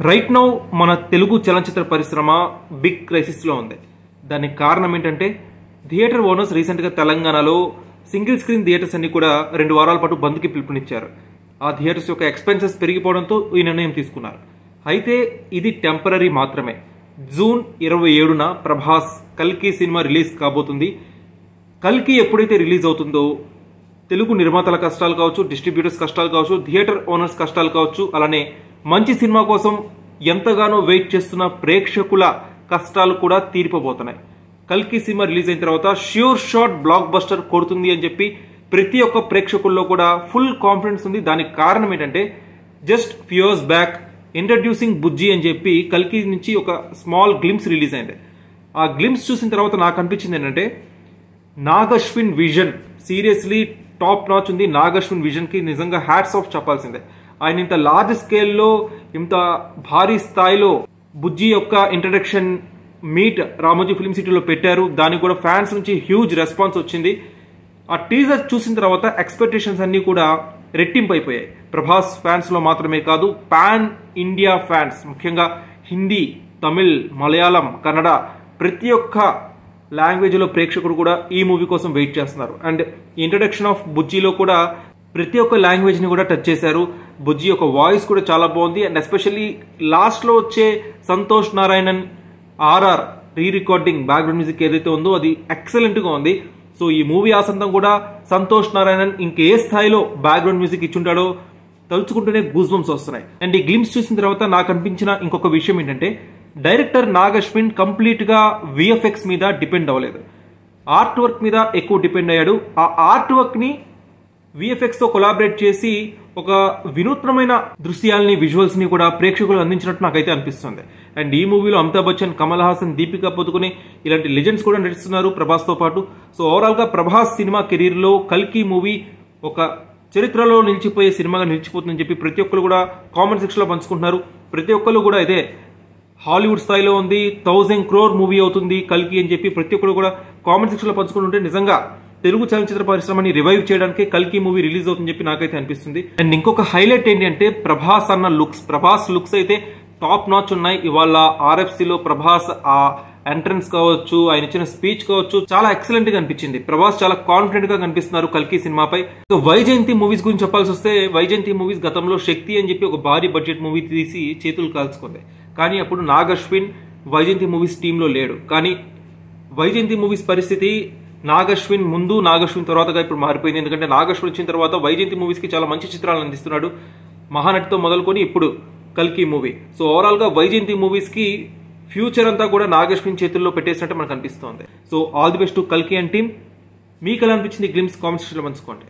Right now మన తెలుగు చలనచిత్ర పరిశ్రమ బిగ్ క్రైసిస్లో ఉంది. దానికి కారణం ఏంటంటే థియేటర్ ఓనర్స్ రీసెంట్గా తెలంగాణలో సింగిల్ స్క్రీన్ థియేటర్స్ అన్ని కూడా 2 వారాల పాటు బంద్కి పిలుపునిచ్చారు. ఆ థియేటర్స్ యొక్క ఎక్స్పెన్సెస్ పెరిగిపోవడంతో ఈ నిర్ణయం తీసుకున్నారు. అయితే ఇది టెంపరీ మాత్రమే. జూన్ 27న ప్రభాస్ కల్కి సినిమా రిలీజ్ కాబోతుంది. కల్కి ఎప్పుడైతే రిలీజ్ అవుతుందో తెలుగు నిర్మాతల కష్టాలు కావచ్చు, డిస్ట్రిబ్యూటర్స్ కష్టాలు కావచ్చు, థియేటర్ ఓనర్స్ కష్టాలు కావచ్చు, అలానే మంచి సినిమా కోసం ఎంతగానో వెయిట్ చేస్తున్న ప్రేక్షకుల కష్టాలు కూడా తీరిపోబోతున్నాయి. కల్కి సినిమా రిలీజ్ అయిన తర్వాత ష్యూర్ షాట్ బ్లాక్ బస్టర్ కొడుతుంది అని చెప్పి ప్రతి ఒక్క ప్రేక్షకుల్లో కూడా ఫుల్ కాన్ఫిడెన్స్ ఉంది. దానికి కారణం ఏంటంటే just few years back introducing Bujji అని చెప్పి కల్కి నుంచి ఒక స్మాల్ గ్లిమ్స్ రిలీజ్ అయింది. ఆ గ్లిమ్స్ చూసిన తర్వాత నాకు అనిపించింది ఏంటంటే Nag Ashwin vision seriously top notch ఉంది. నాగ్ అశ్విన్ విజన్కి నిజంగా హ్యాట్స్ ఆఫ్ చెప్పాల్సిందే. ఆయన ఇంత లార్జ్ స్కేల్లో ఇంత భారీ స్థాయిలో బుజ్జి యొక్క ఇంట్రడక్షన్ మీట్ రామోజీ ఫిల్మ్ సిటీలో పెట్టారు. దానికి కూడా ఫ్యాన్స్ నుంచి హ్యూజ్ రెస్పాన్స్ వచ్చింది. ఆ టీజర్ చూసిన తర్వాత ఎక్స్పెక్టేషన్స్ అన్నీ కూడా రెట్టింపు అయిపోయాయి. ప్రభాస్ ఫ్యాన్స్లో మాత్రమే కాదు, పాన్ ఇండియా ఫ్యాన్స్, ముఖ్యంగా హిందీ, తమిళ్, మలయాళం, కన్నడ ప్రతి ఒక్క లాంగ్వేజ్లో ప్రేక్షకుడు కూడా ఈ మూవీ కోసం వెయిట్ చేస్తున్నారు. అండ్ ఇంట్రడక్షన్ ఆఫ్ బుజ్జిలో కూడా ప్రతి ఒక్క లాంగ్వేజ్ని కూడా టచ్ చేశారు. బుజ్జి యొక్క వాయిస్ కూడా చాలా బాగుంది. అండ్ ఎస్పెషల్లీ లాస్ట్లో వచ్చే Santhosh Narayanan RR re recording background music ఏదైతే ఉందో అది ఎక్సలెంట్గా ఉంది. సో ఈ మూవీ ఆసంతం కూడా సంతోష్ నారాయణన్ ఇంకే స్థాయిలో బ్యాక్గ్రౌండ్ మ్యూజిక్ ఇచ్చుంటాడో తలుచుకుంటూనే గూస్ బంప్స్ వస్తున్నాయి. అండ్ ఈ గ్లిమ్స్ చూసిన తర్వాత నాకు అనిపించిన ఇంకొక విషయం ఏంటంటే డైరెక్టర్ నాగ్ అశ్విన్ కంప్లీట్గా విఎఫ్ఎక్స్ మీద డిపెండ్ అవ్వలేదు, ఆర్ట్ వర్క్ మీద ఎక్కువ డిపెండ్ అయ్యాడు. ఆ ఆర్ట్ వర్క్ని విఎఫ్ఎక్స్తో కొలాబరేట్ చేసి ఒక వినూత్నమైన దృశ్యాలని, విజువల్స్ని కూడా ప్రేక్షకులు అందించినట్టు నాకైతే అనిపిస్తుంది. అండ్ ఈ మూవీలో అమితాబ్ బచ్చన్, కమల్ హాసన్, దీపికా పదుకునే ఇలాంటి లెజెండ్స్ కూడా నటిస్తున్నారు ప్రభాస్తో పాటు. సో ఓవరాల్గా ప్రభాస్ సినిమా కెరీర్లో కల్కి మూవీ ఒక చరిత్రలో నిలిచిపోయే సినిమాగా నిలిచిపోతుందని చెప్పి ప్రతి ఒక్కరు కూడా కామెంట్ సెక్షన్లో పంచుకుంటున్నారు. ప్రతి ఒక్కరు కూడా ఇదే హాలీవుడ్ స్థాయిలో ఉంది, 1000 crore మూవీ అవుతుంది కల్కి అని చెప్పి ప్రతి ఒక్కరు కూడా కామెంట్ సెక్షన్లో పంచుకుంటుంటే నిజంగా తెలుగు చలనచిత్ర పరిశ్రమని రివైవ్ చేయడానికి కల్కి మూవీ రిలీజ్ అవుతుందని చెప్పి నాకైతే అనిపిస్తుంది. అండ్ ఇంకొక హైలైట్ ఏంటి అంటే ప్రభాస్ అన్న ప్రభాస్ లుక్స్ అయితే టాప్ నాచ్ ఉన్నాయి. ఇవాళ ఆర్ఎఫ్సిలో ప్రభాస్ ఆ ఎంట్రన్స్ కావచ్చు, ఆయన ఇచ్చిన స్పీచ్ కావచ్చు, చాలా ఎక్సలెంట్ గా అనిపించింది. ప్రభాస్ చాలా కాన్ఫిడెంట్ గా కనిపిస్తున్నారు కల్కి సినిమాపై. వైజయంతి మూవీస్ గురించి చెప్పాల్సి వస్తే వైజయంతి మూవీస్ గతంలో శక్తి అని చెప్పి ఒక భారీ బడ్జెట్ మూవీ తీసి చేతులు కాల్చుకుంది. కానీ అప్పుడు నాగ్ అశ్విన్ వైజయంతి మూవీస్ టీంలో లేడు. కానీ వైజయంతి మూవీస్ పరిస్థితి నాగ్ అశ్విన్ ముందు, నాగ్ అశ్విన్ తర్వాతగా ఇప్పుడు మారిపోయింది. ఎందుకంటే నాగ్ అశ్విన్ వచ్చిన తర్వాత వైజయంతి మూవీస్కి చాలా మంచి చిత్రాలను అందిస్తున్నాడు. మహానటితో మొదలుకొని ఇప్పుడు కల్కి మూవీ. సో ఓవరాల్గా వైజయంతి మూవీస్కి ఫ్యూచర్ అంతా కూడా నాగ్ అశ్విన్ చేతుల్లో పెట్టేసినట్టు మనకు అనిపిస్తోంది. So all the best to కల్కి అండ్ టీమ్. మీకు ఎలా అనిపించింది గ్లిమ్స్ కామెంట్ సెక్షన్లో పంచుకోండి.